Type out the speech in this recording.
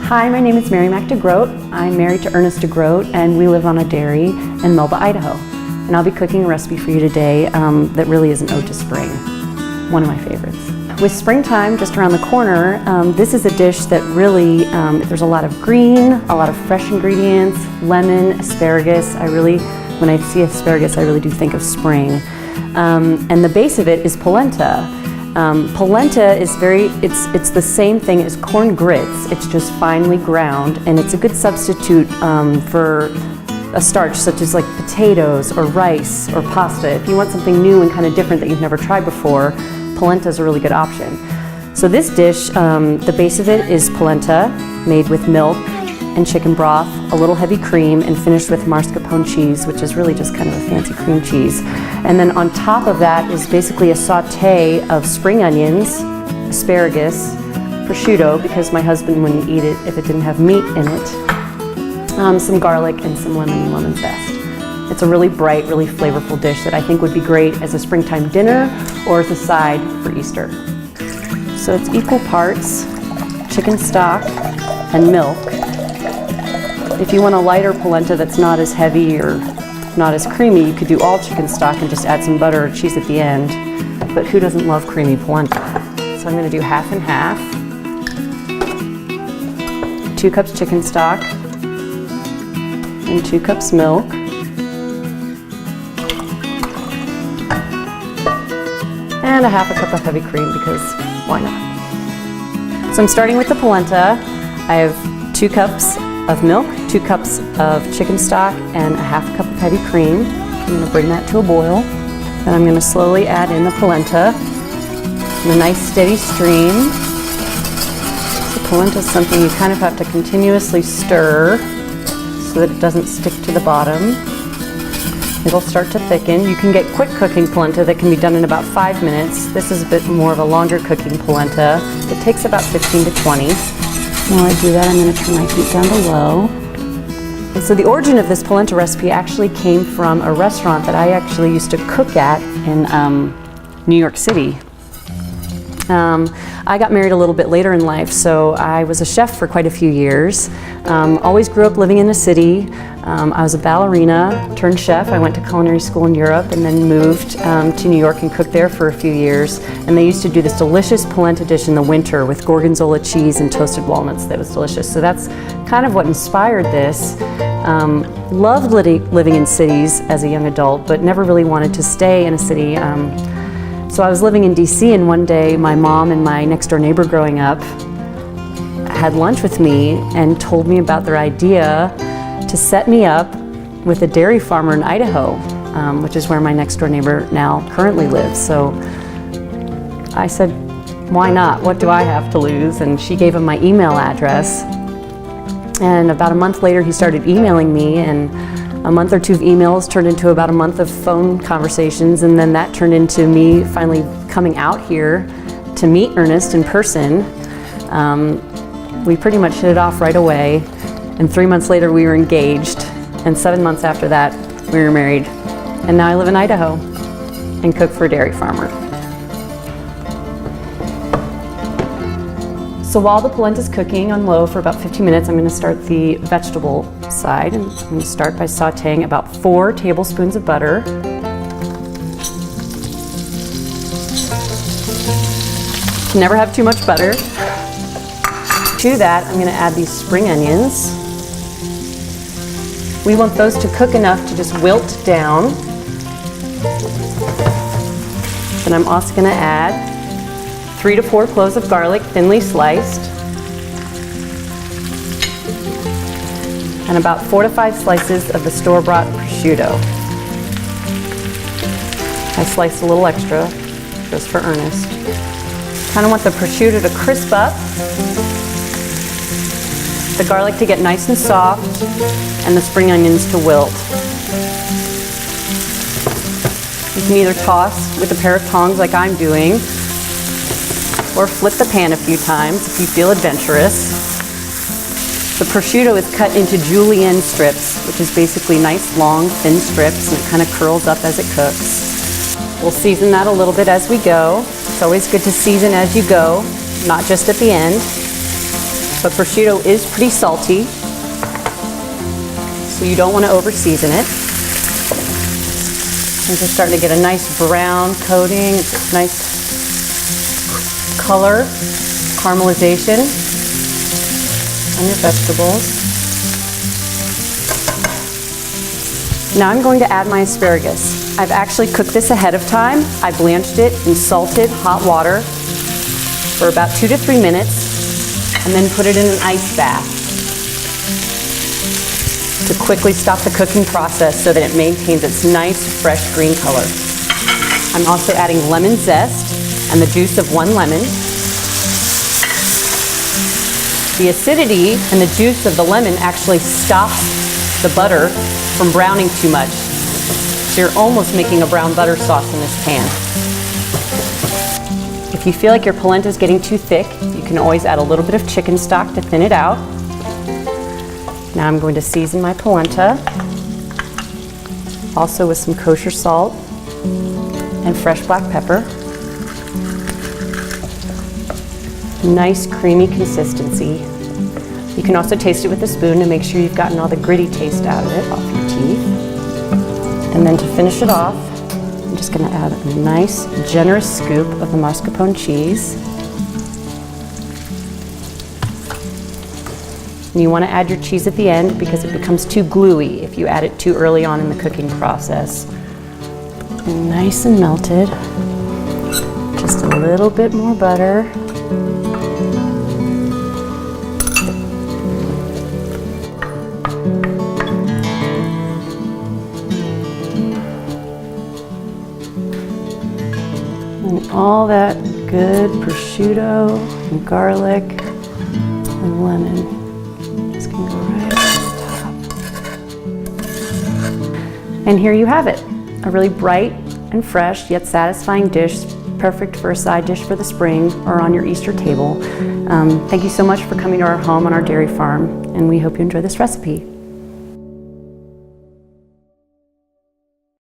Hi, my name is Mary-Mac DeGroot. I'm married to Ernest DeGroot, and we live on a dairy in Melba, Idaho. And I'll be cooking a recipe for you today that really is an ode to spring, one of my favorites. With springtime just around the corner, this is a dish that really, there's a lot of green, a lot of fresh ingredients, lemon, asparagus. When I see asparagus, I really do think of spring. And the base of it is polenta. Polenta is it's the same thing as corn grits. It's just finely ground, and it's a good substitute for a starch such as like potatoes or rice or pasta. If you want something new and kind of different that you've never tried before, polenta is a really good option. So this dish, the base of it is polenta made with milk and chicken broth, a little heavy cream, and finished with mascarpone cheese, which is really just kind of a fancy cream cheese. And then on top of that is basically a saute of spring onions, asparagus, prosciutto, because my husband wouldn't eat it if it didn't have meat in it, some garlic, and some lemon zest. It's a really bright, really flavorful dish that I think would be great as a springtime dinner or as a side for Easter. So it's equal parts chicken stock and milk. If you want a lighter polenta that's not as heavy or not as creamy, you could do all chicken stock and just add some butter or cheese at the end. But who doesn't love creamy polenta? So I'm going to do half and half. 2 cups chicken stock and 2 cups milk. And a half a cup of heavy cream, because why not? So I'm starting with the polenta. I have 2 cups of milk, 2 cups of chicken stock, and a half cup of heavy cream. I'm going to bring that to a boil. Then I'm going to slowly add in the polenta in a nice steady stream. The polenta is something you kind of have to continuously stir so that it doesn't stick to the bottom. It'll start to thicken. You can get quick cooking polenta that can be done in about 5 minutes. This is a bit more of a longer cooking polenta. It takes about 15 to 20. While I do that, I'm going to turn my heat down to low. And so the origin of this polenta recipe actually came from a restaurant that I actually used to cook at in New York City. I got married a little bit later in life, so I was a chef for quite a few years. Always grew up living in the city. I was a ballerina turned chef. I went to culinary school in Europe and then moved to New York and cooked there for a few years. And they used to do this delicious polenta dish in the winter with gorgonzola cheese and toasted walnuts that was delicious. So that's kind of what inspired this. Loved living in cities as a young adult, but never really wanted to stay in a city. So I was living in DC, and one day my mom and my next door neighbor growing up had lunch with me and told me about their idea to set me up with a dairy farmer in Idaho, which is where my next door neighbor now currently lives. So I said, why not? What do I have to lose? And she gave him my email address. And about a month later, he started emailing me, and a month or 2 of emails turned into about a month of phone conversations, and then that turned into me finally coming out here to meet Ernest in person. We pretty much hit it off right away, and 3 months later we were engaged, and 7 months after that we were married. And now I live in Idaho and cook for a dairy farmer. So while the polenta is cooking on low for about 15 minutes, I'm going to start the vegetable side. And I'm going to start by sauteing about 4 tablespoons of butter. Never have too much butter. To that, I'm going to add these spring onions. We want those to cook enough to just wilt down. Then I'm also going to add 3 to 4 cloves of garlic, thinly sliced, and about 4 to 5 slices of the store-bought prosciutto. I sliced a little extra just for Ernest. Kind of want the prosciutto to crisp up, the garlic to get nice and soft, and the spring onions to wilt. You can either toss with a pair of tongs like I'm doing, or flip the pan a few times if you feel adventurous. The prosciutto is cut into julienne strips, which is basically nice, long, thin strips, and it kind of curls up as it cooks. We'll season that a little bit as we go. It's always good to season as you go, not just at the end. but prosciutto is pretty salty, so you don't want to over-season it. And just starting to get a nice brown coating, nice color, caramelization on your vegetables. Now I'm going to add my asparagus. I've actually cooked this ahead of time. I blanched it in salted hot water for about 2 to 3 minutes and then put it in an ice bath to quickly stop the cooking process so that it maintains its nice, fresh green color. I'm also adding lemon zest and the juice of 1 lemon. The acidity and the juice of the lemon actually stops the butter from browning too much. So you're almost making a brown butter sauce in this pan. If you feel like your polenta is getting too thick, you can always add a little bit of chicken stock to thin it out. Now I'm going to season my polenta, also with some kosher salt and fresh black pepper. Nice creamy consistency. You can also taste it with a spoon to make sure you've gotten all the gritty taste out of it off your teeth. And then to finish it off, I'm just going to add a nice, generous scoop of the mascarpone cheese. And you want to add your cheese at the end because it becomes too gluey if you add it too early on in the cooking process. And nice and melted. Just a little bit more butter. And all that good prosciutto and garlic and lemon just can go right on the top. And here you have it, a really bright and fresh yet satisfying dish, perfect for a side dish for the spring or on your Easter table. Thank you so much for coming to our home on our dairy farm, and we hope you enjoy this recipe.